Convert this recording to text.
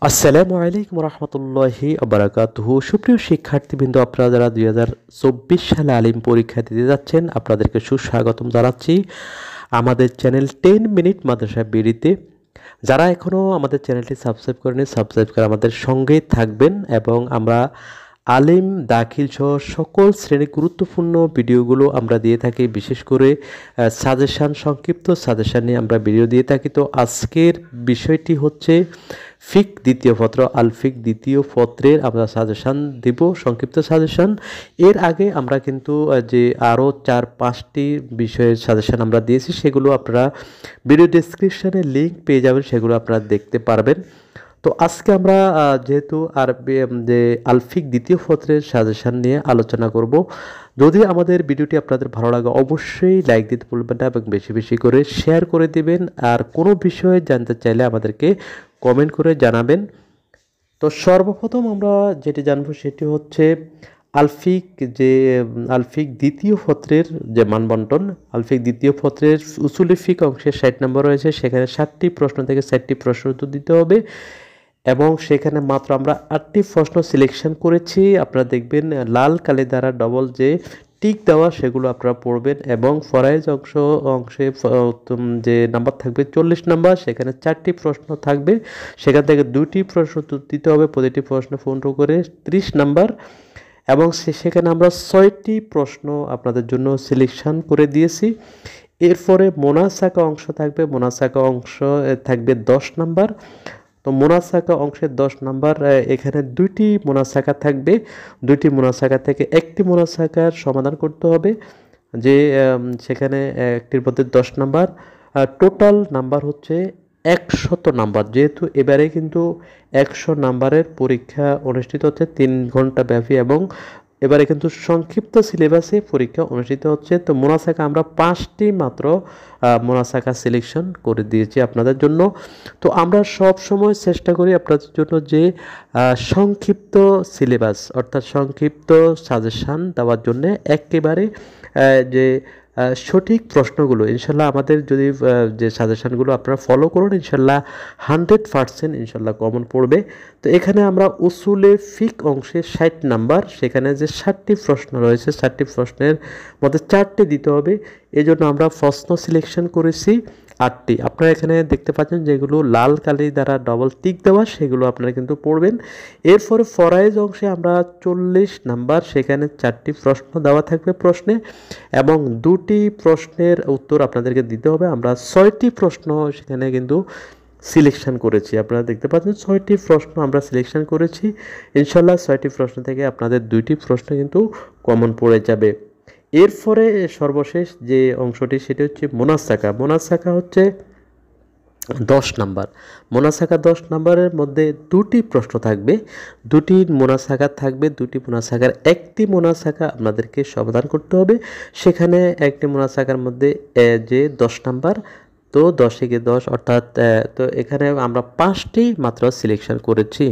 আসসালামু আলাইকুম রহমতুল্লাহি আবরাকাতুহু। সুপ্রিয় শিক্ষার্থীবৃন্দ, আপনারা যারা 2024 সালে আলিম পরীক্ষা দিতে যাচ্ছেন আপনাদেরকে সুস্বাগতম জানাচ্ছি আমাদের চ্যানেল 10 মিনিট মাদ্রাসা বিডিতে। যারা এখনও আমাদের চ্যানেলটি সাবস্ক্রাইব করেনি, সাবস্ক্রাইব করে আমাদের সঙ্গেই থাকবেন এবং আমরা আলিম দাখিল সহ সকল শ্রেণীর গুরুত্বপূর্ণ ভিডিওগুলো আমরা দিয়ে থাকি। বিশেষ করে সাজেশান, সংক্ষিপ্ত সাজেশান নিয়ে আমরা ভিডিও দিয়ে থাকি। তো আজকের বিষয়টি হচ্ছে ফিক দ্বিতীয় পত্র, আলফিক দ্বিতীয় পত্রের আমরা সাজেশান দিব, সংক্ষিপ্ত সাজেশান। এর আগে আমরা কিন্তু যে আরও 4-5টি বিষয়ের সাজেশান আমরা দিয়েছি, সেগুলো আপনারা ভিডিও ডেসক্রিপশানে লিঙ্ক পেয়ে যাবেন, সেগুলো আপনারা দেখতে পারবেন। তো আজকে আমরা যেহেতু যে আলফিক দ্বিতীয় পত্রের সাজেশান নিয়ে আলোচনা করব। যদি আমাদের ভিডিওটি আপনাদের ভালো লাগে অবশ্যই লাইক দিতে ভুলবেন না এবং বেশি বেশি করে শেয়ার করে দিবেন। আর কোনো বিষয়ে জানতে চাইলে আমাদেরকে কমেন্ট করে জানাবেন। তো সর্বপ্রথম আমরা যেটি জানবো সেটি হচ্ছে আলফিক যে আলফিক দ্বিতীয় পত্রের যে মানবন্টন। আলফিক দ্বিতীয় পত্রের উসুলি ফিক অংশে 60 নম্বর রয়েছে, সেখানে 60টি প্রশ্ন থেকে 60টি প্রশ্ন উত্তর দিতে হবে এবং সেখানে মাত্র আমরা 8টি প্রশ্ন সিলেকশন করেছি। আপনারা দেখবেন লাল কালি দ্বারা ডবল যে টিক দেওয়া সেগুলো আপনারা পড়বেন এবং ফরাইজ অংশে যে নাম্বার থাকবে 40 নাম্বার, সেখানে 4টি প্রশ্ন থাকবে, সেখান থেকে 2টি প্রশ্ন দিতে হবে, প্রতিটি প্রশ্ন 15 করে 30 নাম্বার এবং সেখানে আমরা 6টি প্রশ্ন আপনাদের জন্য সিলেকশন করে দিয়েছি। এরপরে মোনাসাকা অংশ থাকবে, মোনাসাকা অংশ থাকবে 10 নাম্বার। তো মোনাসাকা অংশের 10 নাম্বার, এখানে 2টি মোনাসাকা থাকবে, 2টি মোনাসাকা থেকে একটি মোনাসাকার সমাধান করতে হবে, যে সেখানে একটির মধ্যে 10 নাম্বার। টোটাল নাম্বার হচ্ছে 100 নাম্বার। যেহেতু এবারে কিন্তু 100 নাম্বারের পরীক্ষা অনুষ্ঠিত হচ্ছে 3 ঘন্টা ব্যাপী এবং এবারে কিন্তু সংক্ষিপ্ত সিলেবাসে পরীক্ষা অনুষ্ঠিত হচ্ছে। তো মোনাসাকা আমরা 5টি মাত্র মোনাসাকা সিলেকশন করে দিয়েছি আপনাদের জন্য। তো আমরা সব সময় চেষ্টা করি আপনাদের জন্য যে সংক্ষিপ্ত সিলেবাস অর্থাৎ সংক্ষিপ্ত সাজেশান দেওয়ার জন্য একেবারে যে সঠিক প্রশ্নগুলো ইনশাল্লাহ আমাদের যদি যে সাজেশানগুলো আপনারা ফলো করুন ইনশাল্লাহ 100% ইনশাল্লাহ কমন পড়বে। তো এখানে আমরা উসুলে ফিক অংশে 60 নাম্বার, সেখানে যে 60টি প্রশ্ন রয়েছে 60টি প্রশ্নের মধ্যে 4টি দিতে হবে, এজন্য আমরা প্রশ্ন সিলেকশন করেছি 8টি। আপনারা এখানে দেখতে পাচ্ছেন যেগুলো লাল কালি দ্বারা ডবল টিক দেওয়া সেগুলো আপনারা কিন্তু পড়বেন। এরপরে ফরাইজ অংশে আমরা 40 নাম্বার, সেখানে 4টি প্রশ্ন দেওয়া থাকবে প্রশ্নে এবং 2টি প্রশ্নের উত্তর আপনাদেরকে দিতে হবে। আমরা 6টি প্রশ্ন সেখানে কিন্তু সিলেকশন করেছি, আপনারা দেখতে পাচ্ছেন 6টি প্রশ্ন আমরা সিলেকশন করেছি। ইনশাল্লাহ 6টি প্রশ্ন থেকে আপনাদের 2টি প্রশ্ন কিন্তু কমন পড়ে যাবে। এরপরে সর্বশেষ যে অংশটি সেটি হচ্ছে মোনাসাকা। মোনাসাকা হচ্ছে 10 নাম্বার। মোনাসাকা 10 নাম্বারের মধ্যে 2টি প্রশ্ন থাকবে, 2টি মোনাসাকা থাকবে, 2টি মোনাসাকার একটি মোনাসাকা আপনাদেরকে সমাধান করতে হবে। সেখানে একটি মোনাসাকার মধ্যে যে 10 নাম্বার, তো 10 থেকে 10 অর্থাৎ তো এখানে আমরা 5টি মাত্র সিলেকশন করেছি।